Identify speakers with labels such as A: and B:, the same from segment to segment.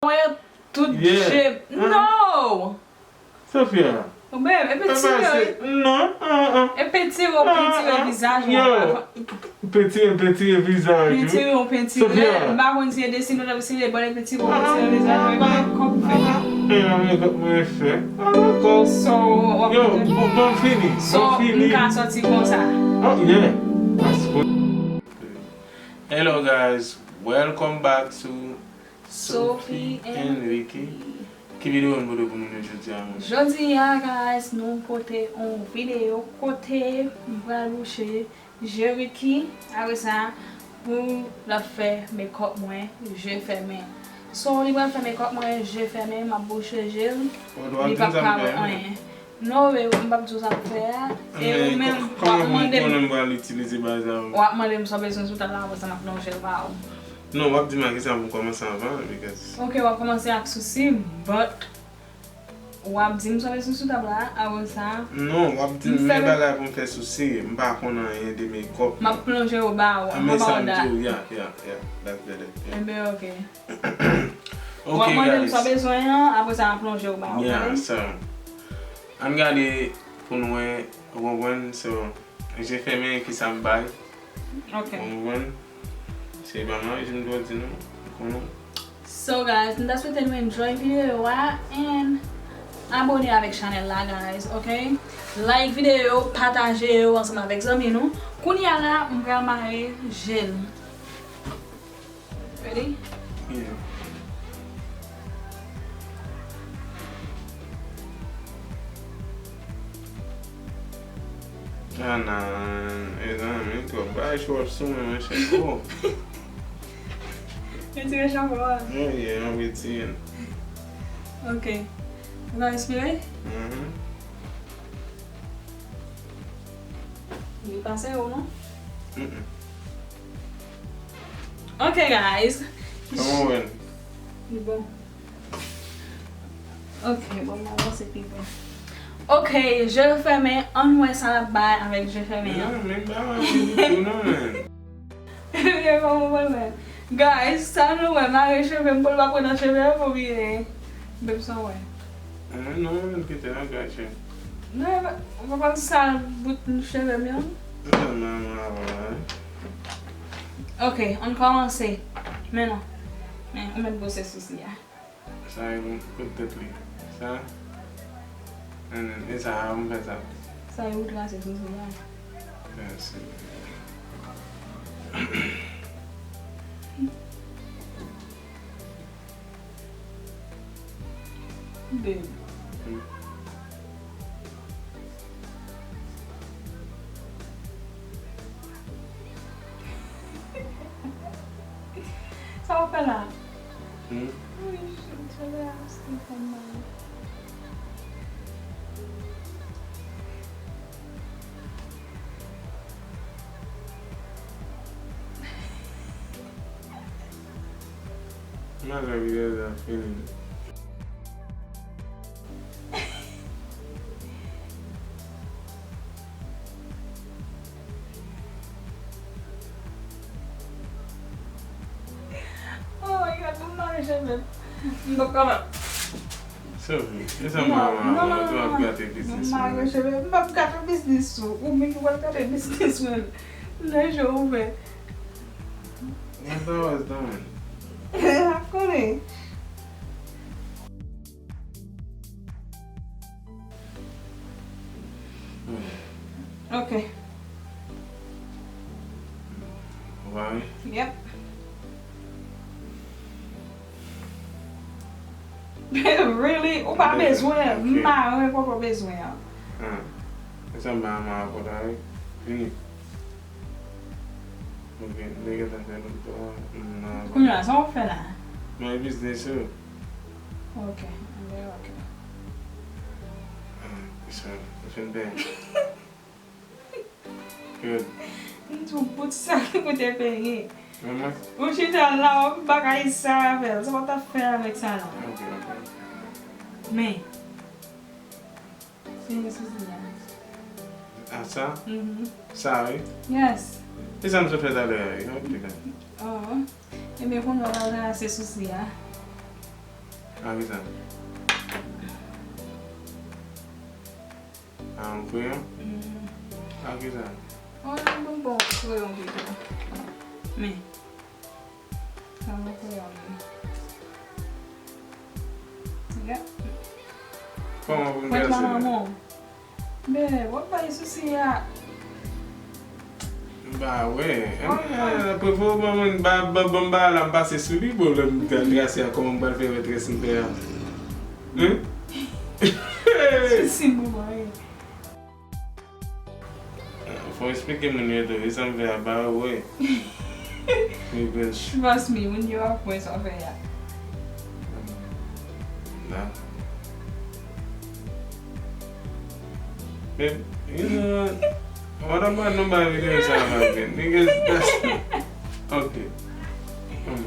A: Mwen tout jep. No!
B: Sophia.
A: Babe, e pe tire.
B: Non.
A: E pe tire visaj.
B: Petit visaj.
A: Pe tire. Mba kon siye desine la visine, bon e pe tire visaj.
B: Mwen fè.
A: So,
B: Bon fini.
A: mwen ka soti kon sa.
B: Oh, yeah. Hello guys, welcome back to Sophie and Ricky. Ki video an mwede pou nou jodi an?
A: Jodi ya guys, nou pote un video kote mbral louche Ricky avec ça pour la faire make-up moi, je Fèmen. So li bral faire make-up moi, je Fèmen, ma bouche gel. Li pa ka anyen. Non, mais on va tout ça faire. Et même
B: comment on va l'utiliser bazar?
A: Ou demander me besoin sous ta là ça m'a plongé va.
B: Non, on va dire que ça va commencer avant because
A: OK, on va commencer avec souci, but on va dire me besoin sous ta là avant ça.
B: Non, on va dire me bagay pour me faire souci, m'pa connait rien de make-up.
A: M'a plongé au bas, on va
B: ça.
A: là.
B: Yeah, that's better.
A: Eh bien OK.
B: OK,
A: guys. On va besoin après ça m'a plongé au bas.
B: Yeah, so an gade pou nou wè so je Fèmen ki sa mbay.
A: OK.
B: Se baman jen do di nou.
A: So guys, that's what you enjoy video and abonne avec channel là guys, OK? Like vidéo, partager ensemble avec amis nous. Kounya la m'pral mare gel. Ready?
B: Yeah. Non, tu vai short soon, man. Oh.
A: Tu veux changer?
B: Yeah, I'm waiting.
A: OK. On va respirer? Il passe ou non? OK guys.
B: Come on.
A: Bon. OK, bon, on va c'est people. OK, je Fèmen, on voit ça là-bas avec je Fèmen. Guys, ça nous va marrer cheveux pour pas prendre cheveux pour bien. Même ça ouais.
B: Non, que t'es là gâché.
A: Non, on va prendre ça bout de cheveux bien. OK, on commence. Maintenant. On va bosser ceci là.
B: Ça peut-être ça. Et ça on fait ça.
A: Ça est où là c'est tout là.
B: Merci.
A: Babe. Ça va faire là. Oui, je vais rester comme ça.
B: Not every day that feeling.
A: Oh my God, I'm not ashamed. No, come on.
B: Sophie, it's a mama. You have got a business.
A: I'm not ashamed. I've got a business too. Who make you want to get a business man? Let's go over.
B: What I was doing?
A: Hakuna. Okay.
B: Why?
A: Yep. Really? O pa bezwen? Ma, o pa bezwen.
B: Essa mama por aí. Fini. Ok, liga tá vendo.
A: Kounya, sa ou fe la?
B: My business too.
A: Ok, ok.
B: Isso, it's bem. Good.
A: Tu put sa ki pou te peye.
B: Mama?
A: Ou chita la, ou bagay sa vel. Sa pa ta fe avèk sa la.
B: Ok.
A: Men. Se yon sou si la.
B: Ah, ça? Ça, oui?
A: Yes.
B: Et ça me fait d'aller,
A: Oh. E me kon wala la se sou si la.
B: Aqui tá. Um crayon? Aqui tá.
A: Olha, um bom crayon dito. Me. Sama crayon. Yeah.
B: Como vou
A: Pode
B: engraçar?
A: lá, amor. Bem, vou para isso sim,
B: Bah ouais. Après faut maman ba la passer sur lui pour le grâce à comment on va faire votre sin faire. Hein?
A: Sim, mamãe.
B: Faut expliquer mon yeux de ça me fait bah ouais.
A: Trust me, when you are going to fair.
B: Nah. Babe, you know what about nobody video sound again? Niggas that's okay. Come on.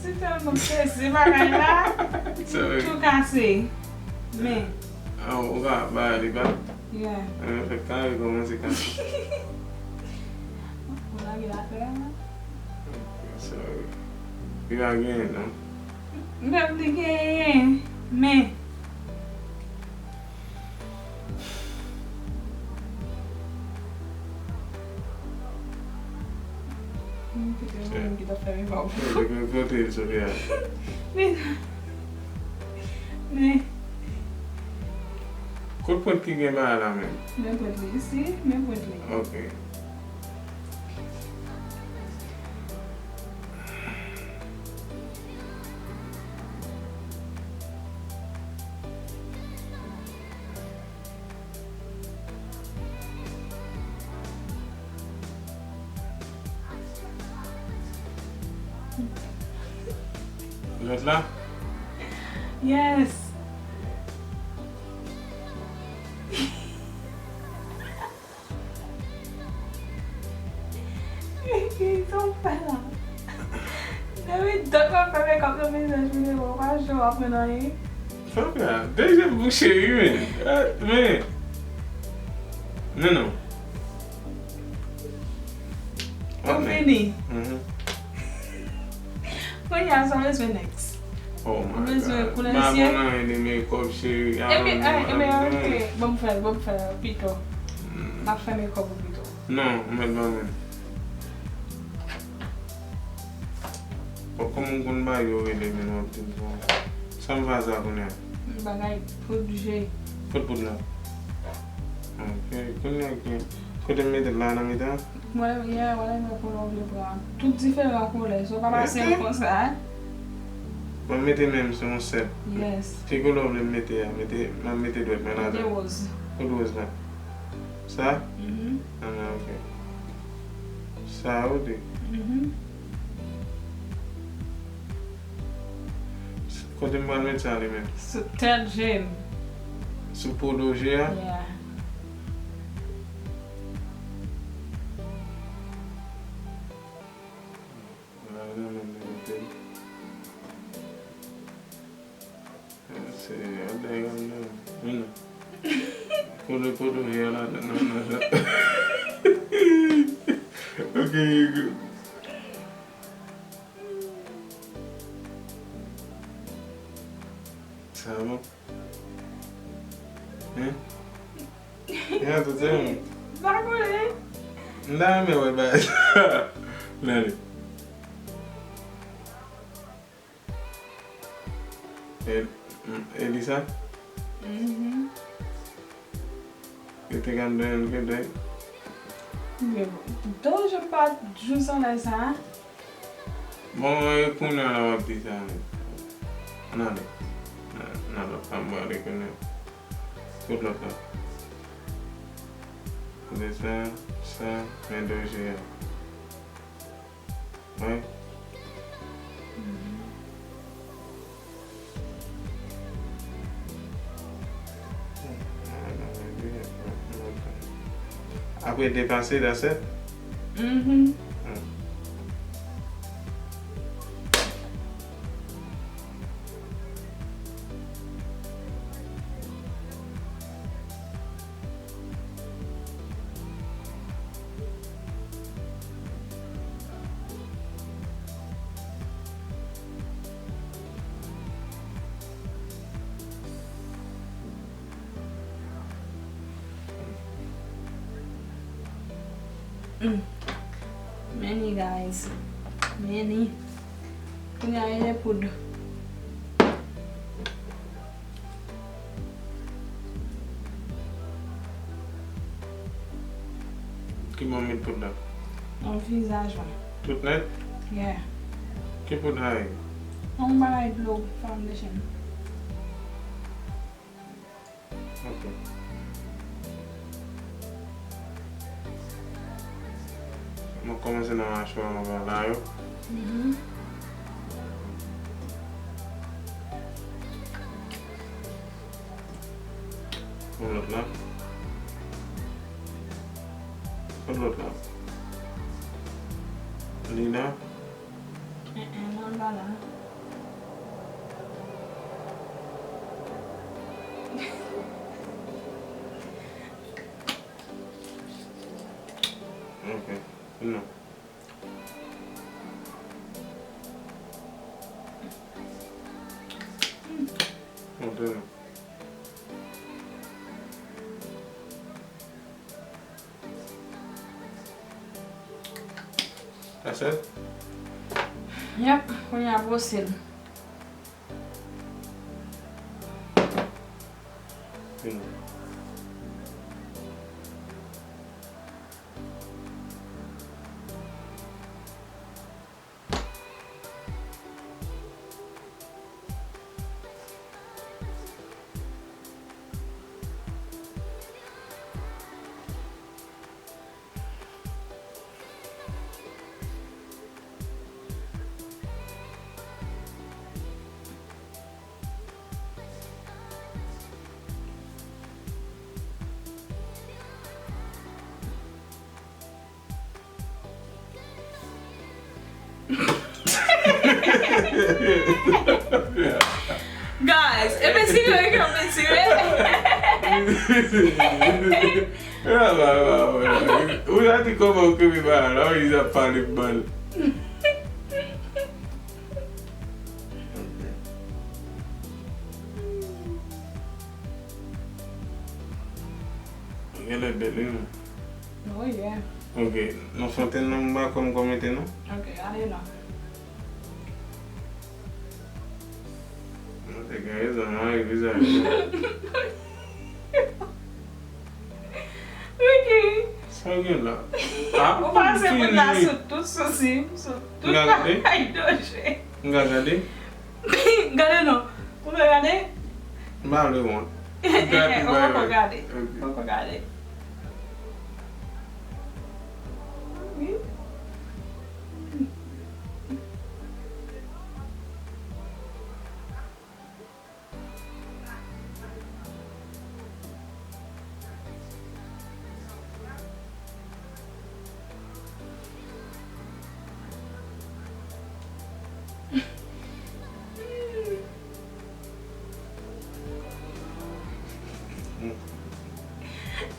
A: Você tá no PC, vai ganhar. Tu cassi. Me.
B: Ah, o ga ba di ba?
A: Yeah.
B: Fait quand il commence quand.
A: On a la ferme.
B: So, we got again, no?
A: Não ninguém. Me. Kita ferme bom.
B: Go to it, Sophia.
A: Me. Me.
B: Qual point que game lá, man?
A: Me pode ler, sim, me pode ler.
B: Okay. Vous êtes là?
A: Yes. Então, pera. Deve dar pra ver como eu me deixo, vou achar a pena aí.
B: Sophia, deixa eu chegar, man. Man. Não.
A: Ô, Vini.
B: Mhm.
A: Conhece a mesma next.
B: Oh my
A: Mas
B: God.
A: conhecia-
B: Mas não, ele me cobre
A: Ok, vamos fazer, Pito. Na família como Pito.
B: Não, mas vamos. Como um bairro ele não tem bom. Só vazar com ele.
A: Bagay, produje.
B: Put lá. Ok, com ele aqui. Quando eu meto lá na mitad.
A: Wala me pou nou vle pran. Tout diferent kou le. So pa pase yon kon sa.
B: Mas meter mesmo sur um set.
A: Yes.
B: Fico logo de meter, mas meter dois, mas nada.
A: There was.
B: Duas lá. Sa?
A: Mhm.
B: Ah, ok. Saúde.
A: Mhm.
B: Quando eu meto ça ali mesmo.
A: So third gem.
B: Supodologia.
A: Yeah.
B: Quando eu lá, não. Ok. Sabe? Tô dizendo.
A: Bagulho.
B: Não, meu, é bad. Não. Elisa?
A: Mhm.
B: Eu tenho andado que daí.
A: Então je pa jousan la sa.
B: Bom, eu punho na wapita. Nada. Nada, pambari com ele. Good luck. Dessa, medogia. Vai? Après dépenser d'assez?
A: Mhm. Many guys. Many. Kaya ile poudre.
B: Qui m'a mis poudre là?
A: Mon visage.
B: Tout net?
A: Yeah.
B: Qui poudre là?
A: On buy glow foundation.
B: Ok. Je vais commencer dans la chambre là. Pour l'autre là. Pour l'autre là. Lina.
A: Non, là.
B: Ok. Non. Montre-nous. That's it?
A: Yep, when you go sit. Guys, if it's here, I come and see it.
B: Who had to come out to me, man? How is a panic ball?
A: Oh, yeah.
B: Ok, não só tem nome como comentar, não?
A: Okay, I don't know.
B: Não tem que ir, não é visagem.
A: Ricky!
B: Só alguém lá. Ah,
A: Vou fazer um pedaço tudo assim. Tudo
B: Engasguei?
A: vai doce.
B: Engasgadinho?
A: Gade não. Como é gade?
B: Vale, mano.
A: Vou gade. Vou gade.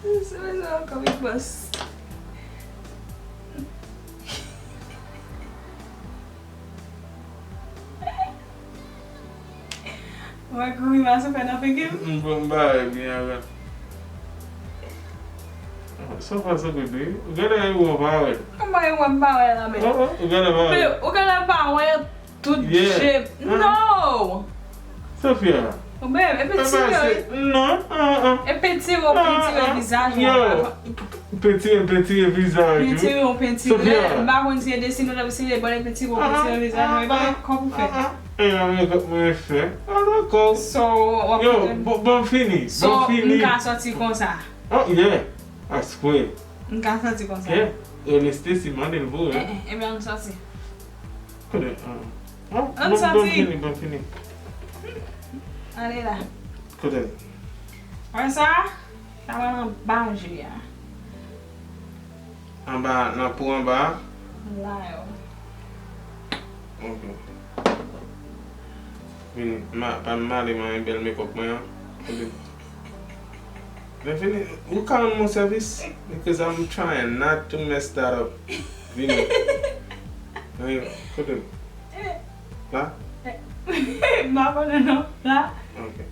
A: Isso é uma comic bus. Vai comer massa para não ficar.
B: Vai, minha agora. Só faça bebê. O cara é o power.
A: Como é um power lá mesmo?
B: O cara vai.
A: O cara power tudo shape. Não!
B: Sophia.
A: O bebê é petit.
B: Não.
A: É petit ou visagem.
B: Petit visage.
A: Petit.
B: Sophia.
A: Baron se dessine là aussi les bonnes petit ou petit visage. Mais comment vous faites?
B: Mwen fè. D'accord.
A: So,
B: Yo, bon fini.
A: So, n ka sorti kon sa.
B: Oh, yeah. I swear.
A: N ka sorti kon sa.
B: Yeah. Ele Stacy mandel vou,
A: E bien, n sorti.
B: Kode?
A: An sorti.
B: Bon fini.
A: Allez là.
B: Kode?
A: Wè sa? Sa wè nan banjou ya.
B: An ba, nan pou an ba?
A: La yo.
B: Ok. Vini, pa mali man bel make-up man. Then Vini, who call my service? Because I'm trying not to mess that up. Vini. Kode? La?
A: Bakone no. La.
B: Okay.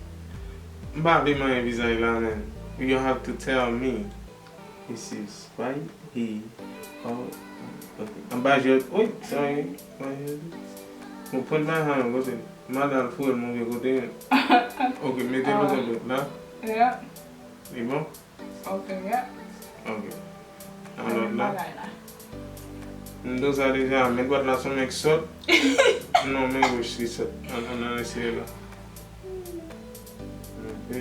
B: Mba di man visage la man. You have to tell me. This is why he. Oh, okay. Ambroise. Oh, sorry. Mon point ma hand côté. Madame Foul mon côté. OK, mettez-le côté là.
A: Yeah.
B: C'est bon?
A: OK, yeah.
B: OK. Alors là. Nous allons déjà mettre quoi là son mec saute. Non, mais gauche qui saute. On a essayé là. OK, là.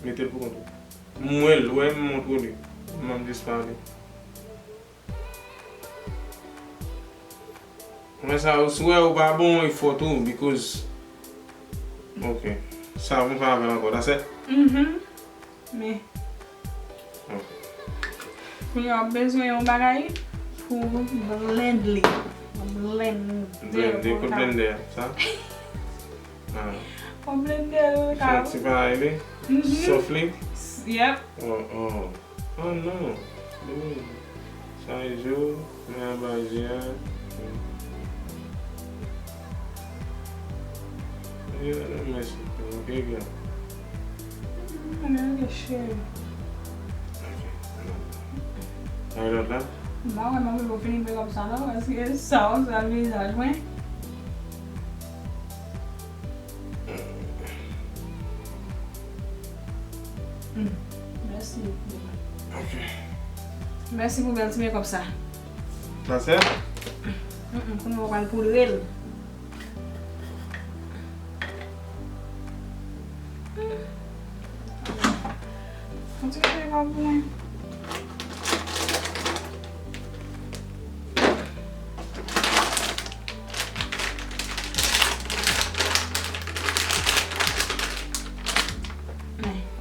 B: Mettez-le pour contre. Mwen, ouais, montre lui. M'a disparu. Mais ça aussi ou pas bon il faut tout because OK. Ça on va faire encore, that's it?
A: Mais
B: OK.
A: Vous avez besoin d'un bagage pour blender.
B: Blender, ça? Ah.
A: On blender
B: Ça tu vas aller? Sophie?
A: Yep.
B: Oh non. Ça est jour, mais abagé. Merci. OK, bien.
A: On a des chers.
B: Alors là?
A: Bah ouais, maman, je vais finir comme ça là parce que ça le visage, ouais. Merci.
B: OK.
A: Merci pour belle comme ça.
B: Ça c'est?
A: Pour nous voir le poudre. On se fait pas bon.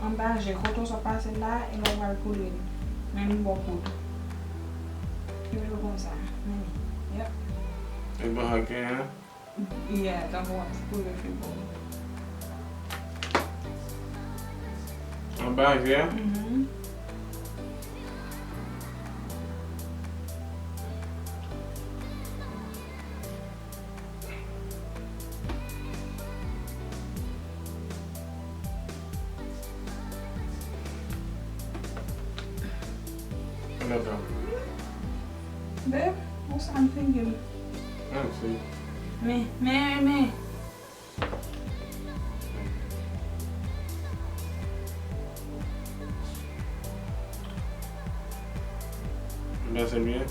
A: En bas, j'ai quand on se passe là et on va le poudre. Même beaucoup. Je vais comme ça. Yep.
B: Et bon, OK, hein?
A: Yeah, don't want to put it in
B: En bas, yeah? D'accord.
A: Babe, what's I'm thinking?
B: Merci.
A: Me.
B: Là, c'est bien?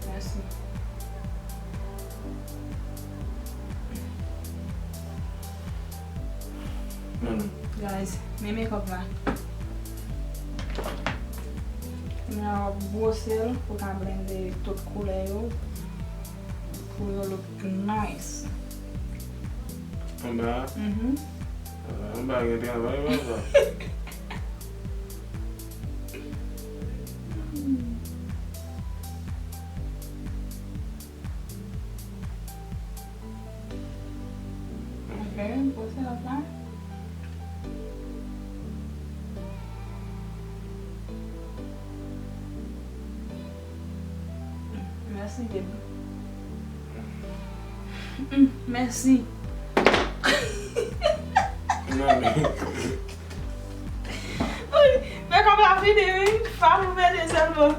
A: Merci.
B: Non.
A: Guys, mes make-up là. Je vais brosser pour blender toute couleur pour look nice.
B: En bas? En bas, il y a des travail,
A: Ok, brosser la fin. Merci, baby. Merci.
B: Non, mais...
A: Mais comme la vidéo, femme ouverte seulement.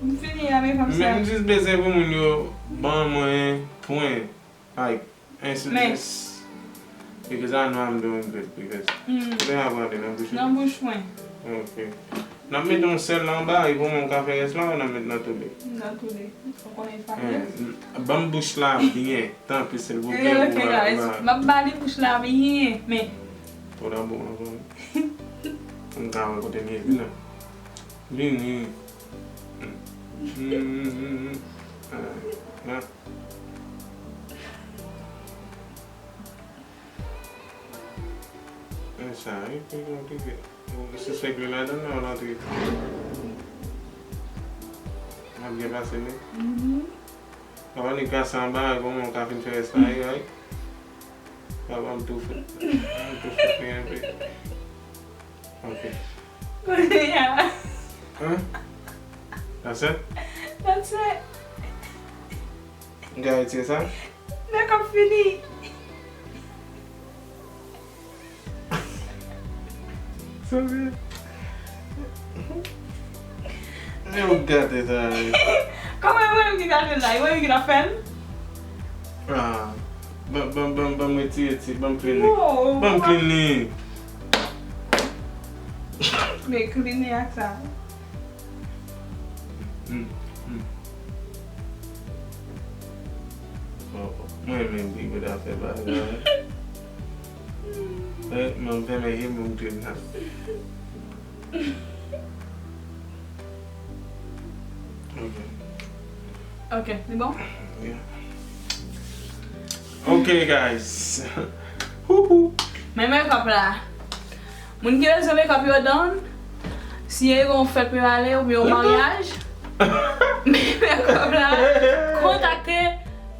A: On finit avec comme ça.
B: Mais juste baiser pour mon yo, bon moyen, point, like, incidents. Because I know I'm doing good, because they have one in the bush.
A: Non, bouche point.
B: Okay. Nous mettons celle là en bas, et pour mon café reste là, on a mis dans tout les.
A: Dans tous les. Faut qu'on ait fait.
B: Bon bouche là, bien. Tant pis, c'est le beau bien.
A: Ok, guys. Ma bali bouche là, bien. Mais.
B: Pour d'abord, on va côté mieux, là. Bien. Ça, c'est ce que là, on a dit. On a bien passé. Avant de casser en bas, comme on a fait ça, avant tout fait un peu. Ok.
A: Yeah.
B: Hein? That's it?
A: That's it.
B: Guys, c'est ça?
A: Mais comme fini.
B: Sophia. Eu gâte ça.
A: Comment vous regardez là? Vous regardez la femme?
B: Ah. Bam mete, bam clean.
A: Oh,
B: Bam clean.
A: Mais cleaner avec ça.
B: Mwen men bibe da fe bagay. Mwen fèmen hi moun clean nan.
A: Ok, c'est bon?
B: Yeah. Okay, guys.
A: Mais make-up là. Moun ki besoin make-up yo don. Si yon gon fête pour aller ou bien au mariage. Make-up là. Contactez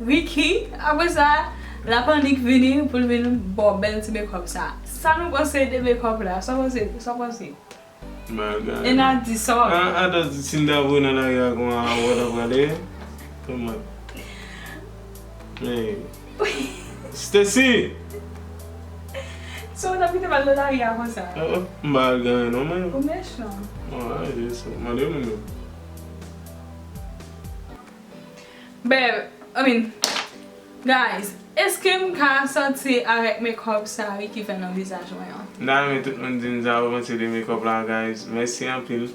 A: Ricky. Après ça, la panique vini pour venir bon ben ti make-up ça. Ça nous conseille de make-up là. Ça conseille. Et n'a dit ça.
B: Ada sinda wona na ya ko wala wale. Come on. Hey. Stacy.
A: So on a vite mal là ya comme ça.
B: Mal gan no man.
A: Como é chão?
B: Ah, isso. Mandei meu.
A: Babe, I mean, guys, est-ce que je peux sortir avec make-up ça qui fait dans le visage?
B: Nan men tout moun din za ou de make-up là, guys. Merci en pile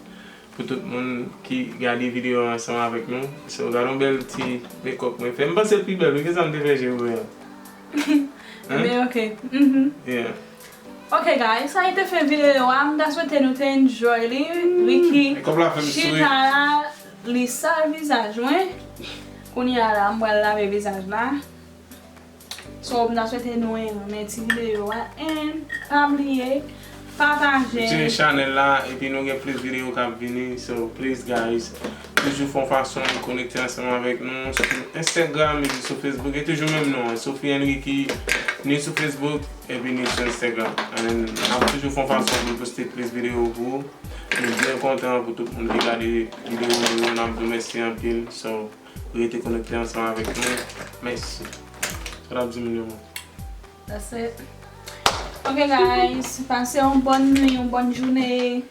B: pour tout le monde qui regarde les vidéos ensemble avec nous. So, regardons bel petit make-up. Je fais pas le plus belle, parce que ça me fait jouer.
A: Mais ok.
B: Yeah.
A: Ok, guys, ça a été fait vidéo. Je souhaite que nous enjoy Ricky. Chita là, li sale visage, qu'on y a là, on va laver visage là. So, je souhaite nous aimer cette vidéo et pas oublier partager.
B: Sur la chaîne là et puis nous avons plus de vidéos qui viennent. So, please guys, toujours font façon de connecter ensemble avec nous sur Instagram et sur Facebook. Et toujours même nom, Sophie Ricky, ni sur Facebook et puis ni sur Instagram. Et toujours font façon de poster plus de vidéos pour vous. Nous sommes bien contents pour tout le monde qui regarde les vidéos. Nous avons merci en pile. So, vous restez connectés ensemble avec nous. Merci.
A: That's it. Ok guys, passez une bonne nuit, une bonne journée.